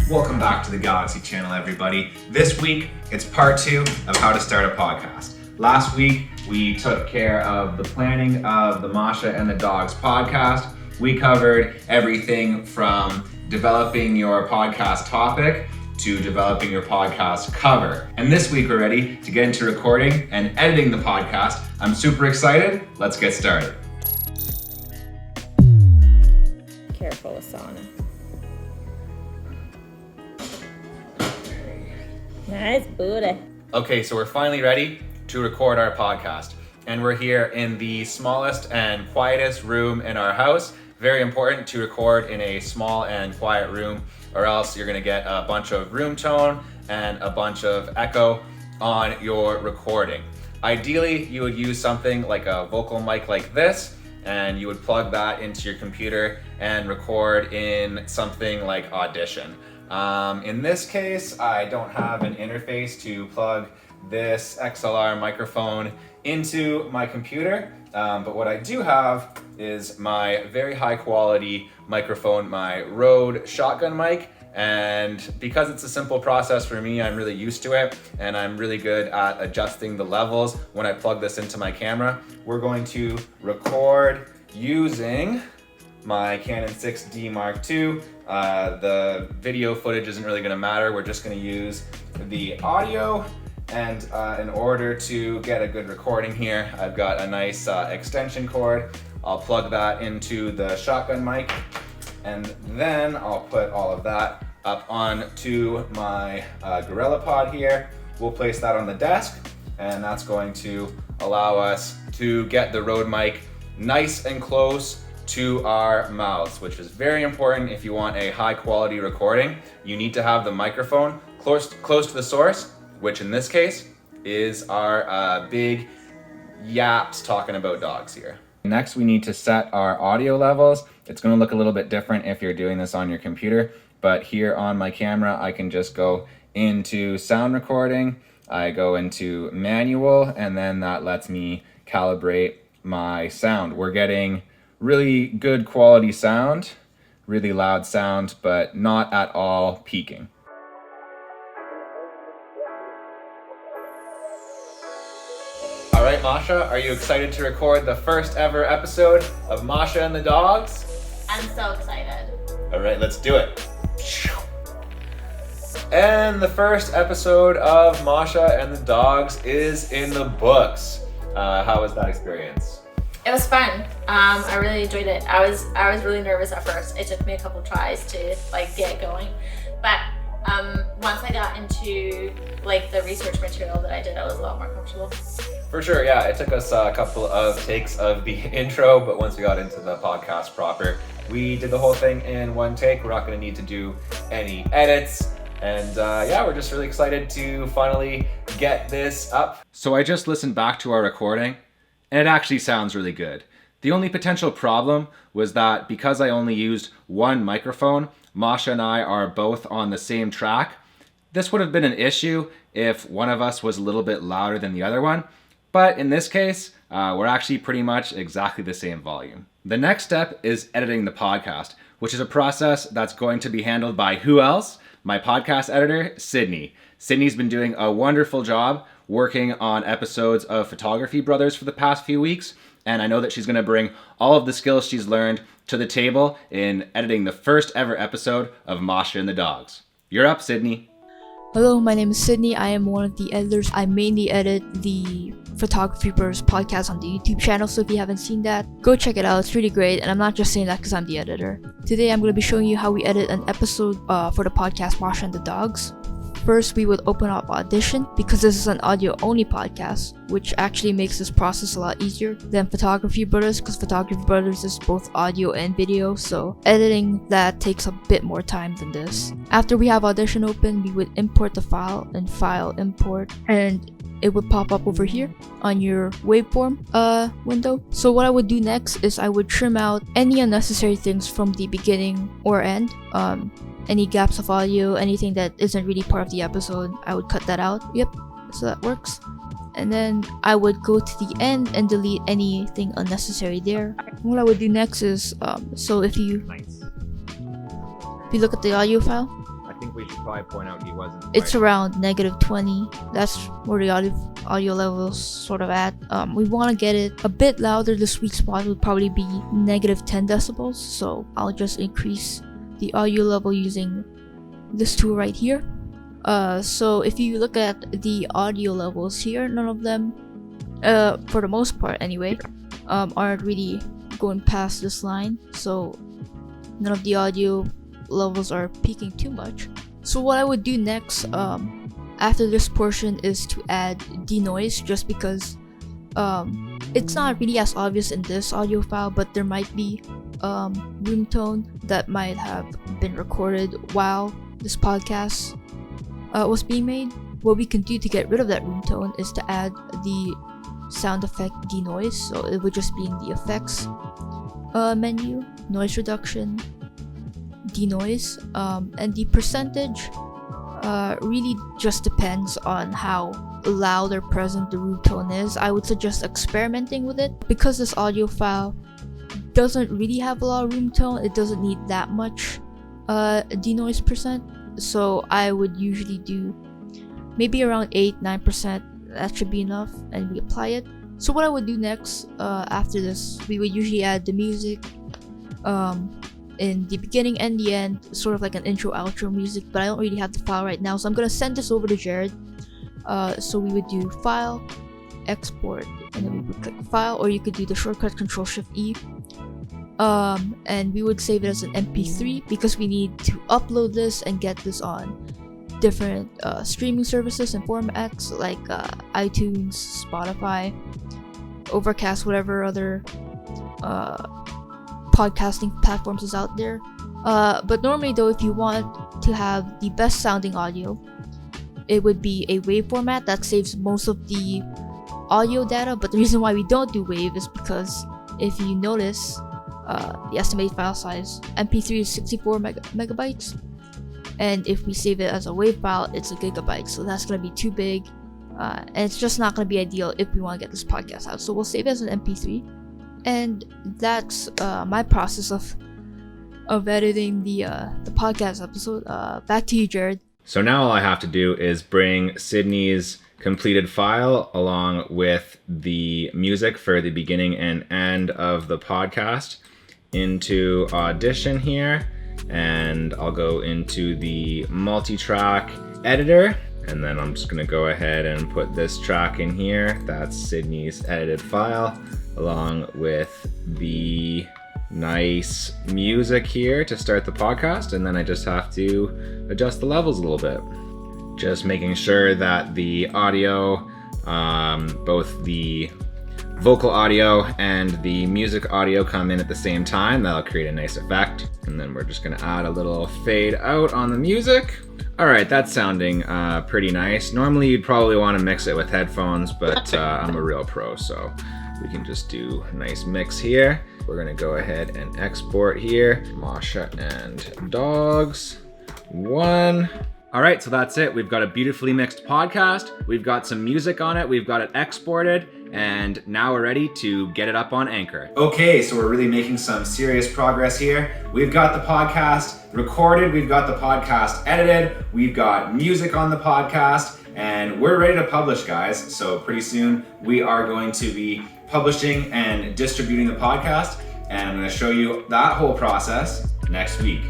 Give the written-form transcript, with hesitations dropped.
Welcome back to the Galaxy Channel, everybody. This week, it's part 2 of how to start a podcast. Last week, we took care of the planning of the Masha and the Dogs podcast. We covered everything from developing your podcast topic to developing your podcast cover. And this week, we're ready to get into recording and editing the podcast. I'm super excited. Let's get started. Careful, Asana. Nice booty. Okay, so we're finally ready to record our podcast. And we're here in the smallest and quietest room in our house. Very important to record in a small and quiet room, or else you're gonna get a bunch of room tone and a bunch of echo on your recording. Ideally, you would use something like a vocal mic like this, and you would plug that into your computer and record in something like Audition. In this case, I don't have an interface to plug this XLR microphone into my computer, but what I do have is my very high quality microphone, my Rode shotgun mic, and because it's a simple process for me, I'm really used to it, and I'm really good at adjusting the levels when I plug this into my camera. We're going to record using my Canon 6D Mark II. The video footage isn't really gonna matter. We're just gonna use the audio. And in order to get a good recording here, I've got a nice extension cord. I'll plug that into the shotgun mic, and then I'll put all of that up onto my GorillaPod here. We'll place that on the desk, and that's going to allow us to get the Rode mic nice and close to our mouths, which is very important if you want a high quality recording. You need to have the microphone close to the source, which in this case is our big yaps talking about dogs here. Next, we need to set our audio levels. It's gonna look a little bit different if you're doing this on your computer, but here on my camera, I can just go into sound recording, I go into manual, and then that lets me calibrate my sound. We're getting really good quality sound, really loud sound, but not at all peaking. All right, Masha, are you excited to record the first ever episode of Masha and the Dogs? I'm so excited. All right, let's do it. And the first episode of Masha and the Dogs is in the books. How was that experience? It was fun. I really enjoyed it. I was really nervous at first. It took me a couple tries to get going, but once I got into the research material that I did, I was a lot more comfortable. For sure, yeah. It took us a couple of takes of the intro, but once we got into the podcast proper, we did the whole thing in one take. We're not going to need to do any edits. And we're just really excited to finally get this up. So I just listened back to our recording, and it actually sounds really good. The only potential problem was that because I only used one microphone, Masha and I are both on the same track. This would have been an issue if one of us was a little bit louder than the other one, but in this case, we're actually pretty much exactly the same volume. The next step is editing the podcast, which is a process that's going to be handled by who else? My podcast editor, Sydney. Sydney's been doing a wonderful job working on episodes of Photography Brothers for the past few weeks, and I know that she's going to bring all of the skills she's learned to the table in editing the first ever episode of Masha and the Dogs. You're up, Sydney. Hello, my name is Sydney. I am one of the editors. I mainly edit the Photography Brothers podcast on the YouTube channel, so if you haven't seen that, go check it out. It's really great, and I'm not just saying that because I'm the editor. Today I'm going to be showing you how we edit an episode for the podcast Masha and the Dogs. First, we would open up Audition because this is an audio-only podcast, which actually makes this process a lot easier than Photography Brothers because Photography Brothers is both audio and video, so editing that takes a bit more time than this. After we have Audition open, we would import the file and file import, and it would pop up over here on your waveform window. So what I would do next is I would trim out any unnecessary things from the beginning or end. Any gaps of audio, anything that isn't really part of the episode, I would cut that out. Yep, so that works. and then I would go to the end and delete anything unnecessary there. What I would do next is, so if you Nice. look at the audio file, I think we should probably point out he wasn't. it's around -20. That's where the audio level's sort of at. We want to get it a bit louder. The sweet spot would probably be -10 decibels. So I'll just increase the audio level using this tool right here. So if you look at the audio levels here, none of them, for the most part anyway, aren't really going past this line. So none of the audio levels are peaking too much. So what I would do next after this portion is to add denoise, just because it's not really as obvious in this audio file, but there might be room tone that might have been recorded while this podcast was being made. What we can do to get rid of that room tone is to add the sound effect denoise. So it would just be in the effects menu, noise reduction, denoise, and the percentage really just depends on how loud or present the room tone is. I would suggest experimenting with it because this audio file doesn't really have a lot of room tone. It doesn't need that much denoise percent, so I would usually do maybe around 8-9%. That should be enough, and we apply it. So what I would do next after this, we would usually add the music in the beginning and the end, sort of like an intro outro music, but I don't really have the file right now, so I'm gonna send this over to Jared. So we would do file, export, and then we would click file, or you could do the shortcut Control-Shift-E, and we would save it as an MP3 because we need to upload this and get this on different streaming services and formats like iTunes, Spotify, Overcast, whatever other podcasting platforms is out there. But normally though, if you want to have the best sounding audio, it would be a WAV format that saves most of the audio data. But the reason why we don't do WAV is because if you notice, the estimated file size MP3 is 64 megabytes, and if we save it as a WAV file, it's a gigabyte, so that's going to be too big, and it's just not going to be ideal if we want to get this podcast out. So we'll save it as an MP3, and that's my process of editing the podcast episode. Back to you, Jared. So now all I have to do is bring Sydney's completed file along with the music for the beginning and end of the podcast into Audition here, and I'll go into the multi-track editor, and then I'm just gonna go ahead and put this track in here. That's Sydney's edited file along with the nice music here to start the podcast, and then I just have to adjust the levels a little bit, just making sure that the audio, both the vocal audio and the music audio come in at the same time. That'll create a nice effect, and then we're just gonna add a little fade out on the music. All right, that's sounding pretty nice. Normally you'd probably want to mix it with headphones, but I'm a real pro, so we can just do a nice mix here. We're gonna go ahead and export here. Masha and Dogs 1. All right, so that's it. We've got a beautifully mixed podcast. We've got some music on it. We've got it exported, and now we're ready to get it up on Anchor. Okay, so we're really making some serious progress here. We've got the podcast recorded. We've got the podcast edited. We've got music on the podcast, and we're ready to publish, guys. So pretty soon we are going to be publishing and distributing the podcast, and I'm going to show you that whole process next week.